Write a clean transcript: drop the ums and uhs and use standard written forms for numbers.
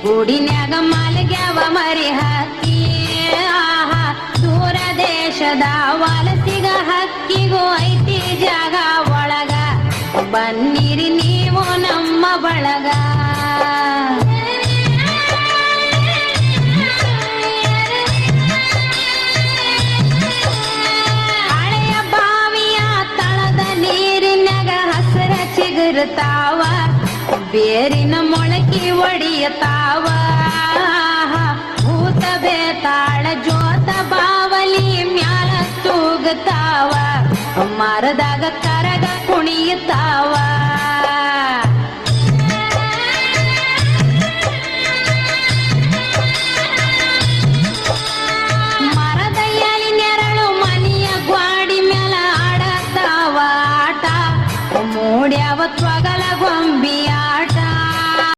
ಗೂಡಿನ್ಯಾಗ ಮಾಲ್ಗ್ಯಾವ ಮರಿ ಹಕ್ಕಿ ಆಹಾ ದೂರ ದೇಶದ ವಲಸಿಗ ಹಕ್ಕಿಗೂ ಐತಿ ಜಾಗ ಒಳಗ ಬನ್ನಿರಿ ನೀವು ನಮ್ಮ ಬಳಗ ಹಳೆಯ ಬಾವಿಯ ತಳದ ನೀರಿನ್ಯಾಗ ಹಸರ ಚಿಗುರ್ತಾವ ಬೇರಿನ ಮೊಳಕಿ ಒಡಿಯತಾವ ಭೂತ ಬೇತಾಳ ಜೋತ ಬಾವಲಿ ಮ್ಯಾಲ ತೂಗತಾವ ಮರದಾಗ ಕರಗ ಕುಣಿಯತಾವ